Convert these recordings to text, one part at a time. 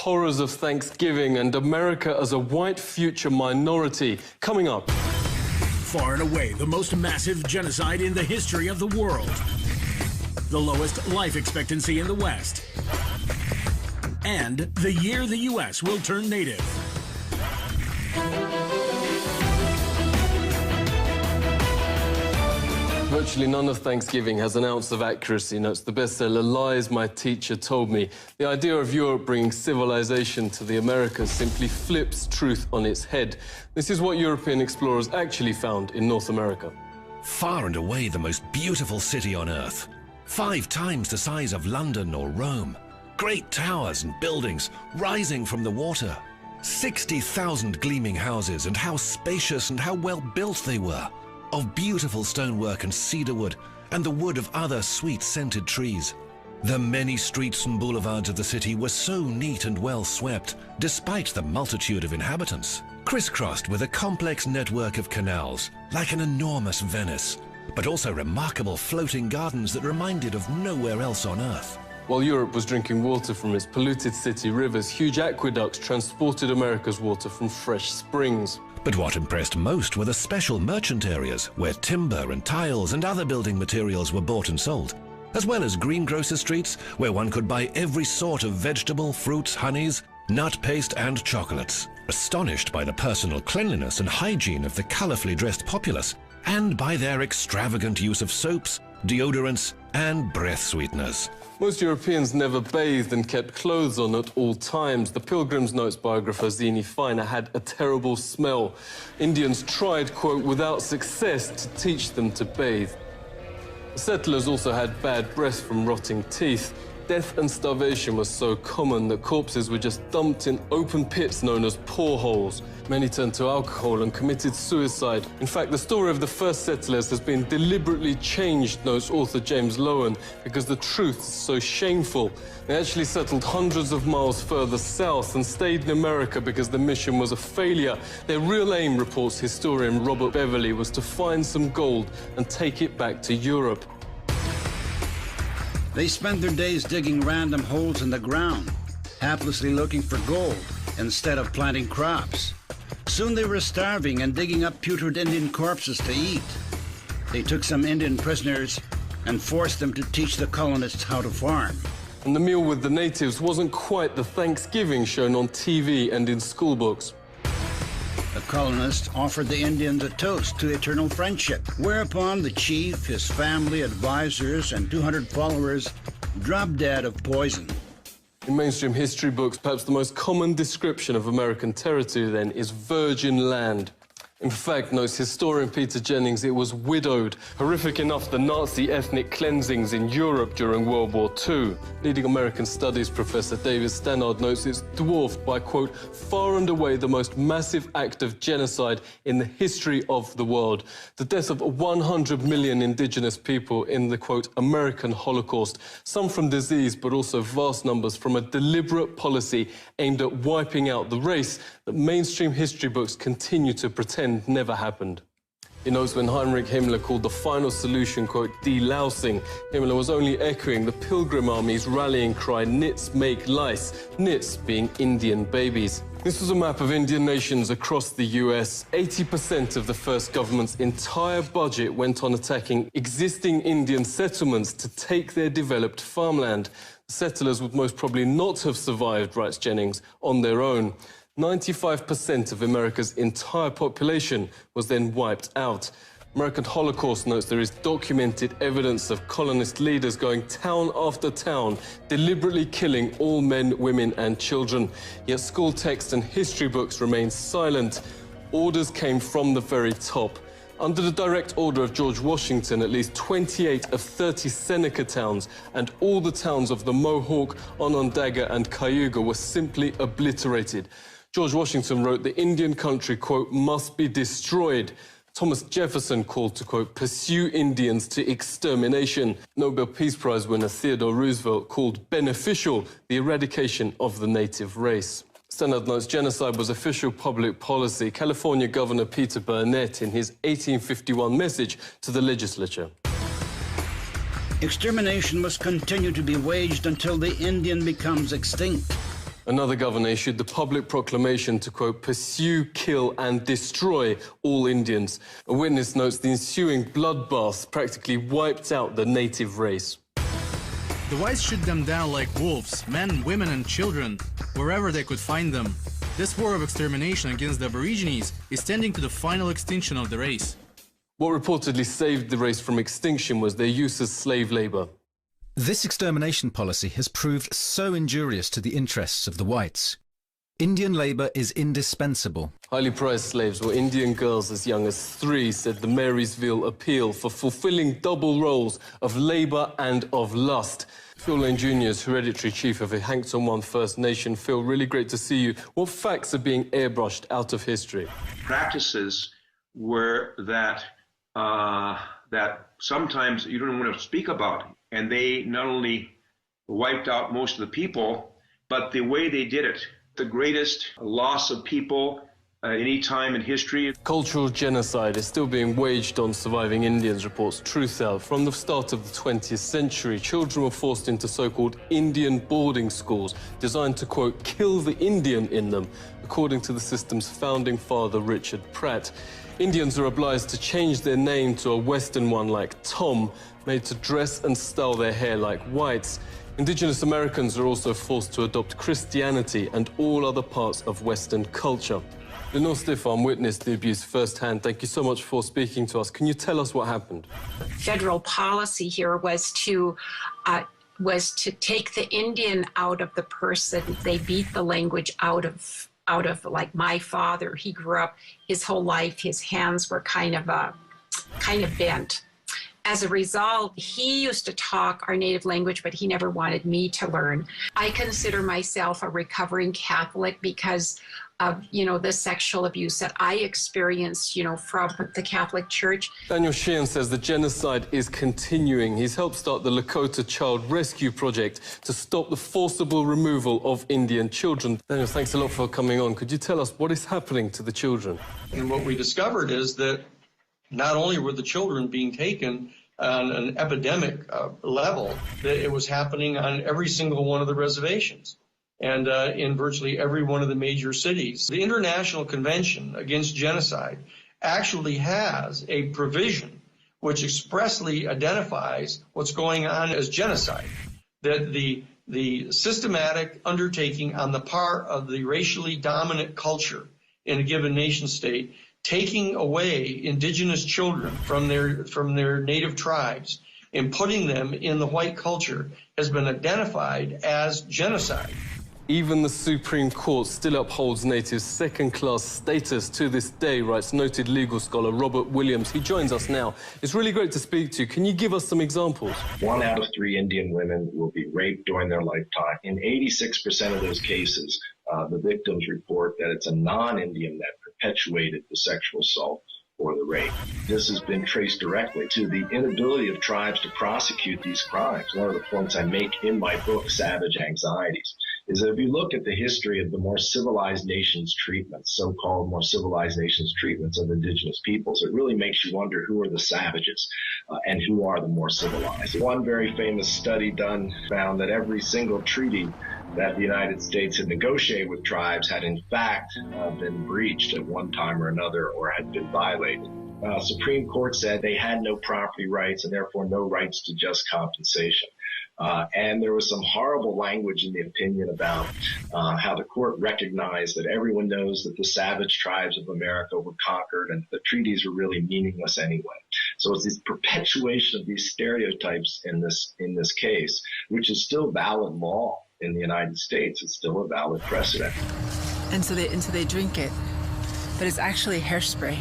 horrors of Thanksgiving and America as a white future minority. Coming up. Far and away the most massive genocide in the history of the world. The lowest life expectancy in the West. And the year the U.S. will turn native. Virtually none of Thanksgiving has an ounce of accuracy, notes the bestseller Lies My Teacher Told Me. The idea of Europe bringing civilization to the Americas simply flips truth on its head. This is what European explorers actually found in North America. Far and away the most beautiful city on Earth. 5 times the size of London or Rome. Great towers and buildings rising from the water. 60,000 gleaming houses, and how spacious and how well built they were. Of beautiful stonework and cedar wood, and the wood of other sweet-scented trees. The many streets and boulevards of the city were so neat and well swept, despite the multitude of inhabitants, crisscrossed with a complex network of canals, like an enormous Venice, but also remarkable floating gardens that reminded of nowhere else on Earth. While Europe was drinking water from its polluted city rivers, huge aqueducts transported America's water from fresh springs. But what impressed most were the special merchant areas where timber and tiles and other building materials were bought and sold, as well as greengrocer streets where one could buy every sort of vegetable, fruits, honeys, nut paste and chocolates. Astonished by the personal cleanliness and hygiene of the colorfully dressed populace, and by their extravagant use of soaps, deodorants and breath sweeteners. Most Europeans never bathed and kept clothes on at all times. The Pilgrim's Notes biographer Zini Feiner had a terrible smell. Indians tried, quote, without success to teach them to bathe. The settlers also had bad breath from rotting teeth. Death and starvation was so common that corpses were just dumped in open pits known as poreholes. Many turned to alcohol and committed suicide. In fact, the story of the first settlers has been deliberately changed, notes author James Lowen, because the truth is so shameful. They actually settled hundreds of miles further south and stayed in America because the mission was a failure. Their real aim, reports historian Robert Beverly, was to find some gold and take it back to Europe. They spent their days digging random holes in the ground, haplessly looking for gold instead of planting crops. Soon they were starving and digging up putrid Indian corpses to eat. They took some Indian prisoners and forced them to teach the colonists how to farm. And the meal with the natives wasn't quite the Thanksgiving shown on TV and in school books. The colonists offered the Indians a toast to eternal friendship, whereupon the chief, his family, advisors, and 200 followers dropped dead of poison. In mainstream history books, perhaps the most common description of American territory then is virgin land. In fact, notes historian Peter Jennings, it was widowed. Horrific enough, the Nazi ethnic cleansings in Europe during World War II. Leading American studies professor David Stannard notes it's dwarfed by, quote, far and away the most massive act of genocide in the history of the world. The death of 100 million indigenous people in the, quote, American Holocaust. Some from disease, but also vast numbers from a deliberate policy aimed at wiping out the race that mainstream history books continue to pretend never happened. He knows when Heinrich Himmler called the final solution, quote, delousing, Himmler was only echoing the Pilgrim Army's rallying cry, nits make lice, nits being Indian babies. This was a map of Indian nations across the US. 80% of the first government's entire budget went on attacking existing Indian settlements to take their developed farmland. The settlers would most probably not have survived, writes Jennings, on their own. 95% of America's entire population was then wiped out. American Holocaust notes there is documented evidence of colonist leaders going town after town, deliberately killing all men, women and children. Yet school texts and history books remain silent. Orders came from the very top. Under the direct order of George Washington, at least 28 of 30 Seneca towns and all the towns of the Mohawk, Onondaga and Cayuga were simply obliterated. George Washington wrote the Indian country, quote, must be destroyed. Thomas Jefferson called to, quote, pursue Indians to extermination. Nobel Peace Prize winner Theodore Roosevelt called beneficial the eradication of the native race. Stannard notes genocide was official public policy. California Governor Peter Burnett in his 1851 message to the legislature. Extermination must continue to be waged until the Indian becomes extinct. Another governor issued the public proclamation to, quote, pursue, kill and destroy all Indians. A witness notes the ensuing bloodbath practically wiped out the native race. The whites shoot them down like wolves, men, women and children, wherever they could find them. This war of extermination against the Aborigines is tending to the final extinction of the race. What reportedly saved the race from extinction was their use as slave labor. This extermination policy has proved so injurious to the interests of the whites. Indian labour is indispensable. Highly prized slaves were Indian girls as young as 3, said the Marysville Appeal, for fulfilling double roles of labour and of lust. Phil Lane Jr. is hereditary chief of the Hanktonwan First Nation. Phil, really great to see you. What facts are being airbrushed out of history? Practices were that sometimes you don't want to speak about, and they not only wiped out most of the people, but the way they did it, the greatest loss of people any time in history. Cultural genocide is still being waged on surviving Indians, reports Truthout. From the start of the 20th century, children were forced into so-called Indian boarding schools, designed to, quote, kill the Indian in them, according to the system's founding father, Richard Pratt. Indians are obliged to change their name to a Western one like Tom, made to dress and style their hair like whites. Indigenous Americans are also forced to adopt Christianity and all other parts of Western culture. Lenore Stefan witnessed the abuse firsthand. Thank you so much for speaking to us. Can you tell us what happened? Federal policy here was to take the Indian out of the person. They beat the language out of like my father. He grew up his whole life, his hands were kind of bent. As a result, he used to talk our native language, but he never wanted me to learn. I consider myself a recovering Catholic because of, the sexual abuse that I experienced, from the Catholic Church. Daniel Sheehan says the genocide is continuing. He's helped start the Lakota Child Rescue Project to stop the forcible removal of Indian children. Daniel, thanks a lot for coming on. Could you tell us what is happening to the children? And what we discovered is that not only were the children being taken on an epidemic level, that it was happening on every single one of the reservations and in virtually every one of the major cities. The International Convention Against Genocide actually has a provision which expressly identifies what's going on as genocide, that the systematic undertaking on the part of the racially dominant culture in a given nation state, taking away indigenous children from their native tribes and putting them in the white culture has been identified as genocide. Even the Supreme Court still upholds natives' second-class status to this day, writes noted legal scholar Robert Williams. He joins us now. It's really great to speak to you. Can you give us some examples? 1 out of 3 Indian women will be raped during their lifetime. In 86% of those cases, the victims report that it's a non-Indian that perpetuated the sexual assault or the rape. This has been traced directly to the inability of tribes to prosecute these crimes. One of the points I make in my book, Savage Anxieties, is that if you look at the history of the more civilized nations treatments, so-called more civilized nations treatments of indigenous peoples, it really makes you wonder who are the savages and who are the more civilized. One very famous study done found that every single treaty that the United States had negotiated with tribes had in fact been breached at one time or another or had been violated. Supreme Court said they had no property rights and therefore no rights to just compensation. And there was some horrible language in the opinion about how the court recognized that everyone knows that the savage tribes of America were conquered and the treaties were really meaningless anyway. So it's this perpetuation of these stereotypes in this case, which is still valid law in the United States. It's still a valid precedent. And so they drink it, but it's actually hairspray.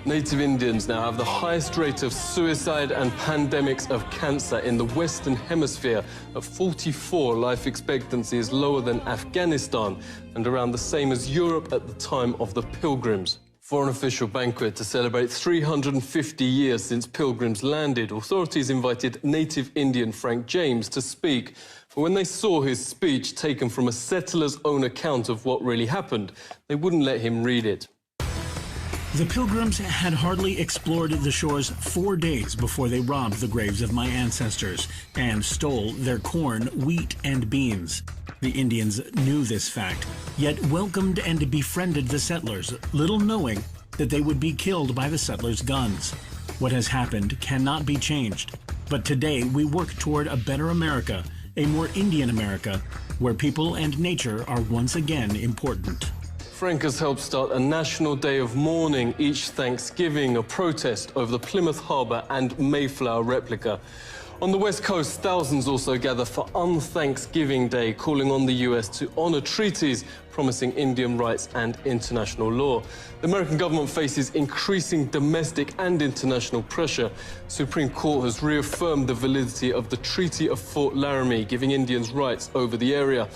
Native Indians now have the highest rate of suicide and pandemics of cancer in the Western Hemisphere. At 44, life expectancy is lower than Afghanistan and around the same as Europe at the time of the Pilgrims. For an official banquet to celebrate 350 years since Pilgrims landed, authorities invited native Indian Frank James to speak. But when they saw his speech taken from a settler's own account of what really happened, they wouldn't let him read it. The Pilgrims had hardly explored the shores 4 days before they robbed the graves of my ancestors and stole their corn, wheat, and beans. The Indians knew this fact, yet welcomed and befriended the settlers, little knowing that they would be killed by the settlers' guns. What has happened cannot be changed, but today we work toward a better America, a more Indian America, where people and nature are once again important. Frank has helped start a national day of mourning each Thanksgiving, a protest over the Plymouth Harbour and Mayflower replica. On the West Coast, thousands also gather for Unthanksgiving Day, calling on the US to honour treaties promising Indian rights and international law. The American government faces increasing domestic and international pressure. Supreme Court has reaffirmed the validity of the Treaty of Fort Laramie, giving Indians rights over the area.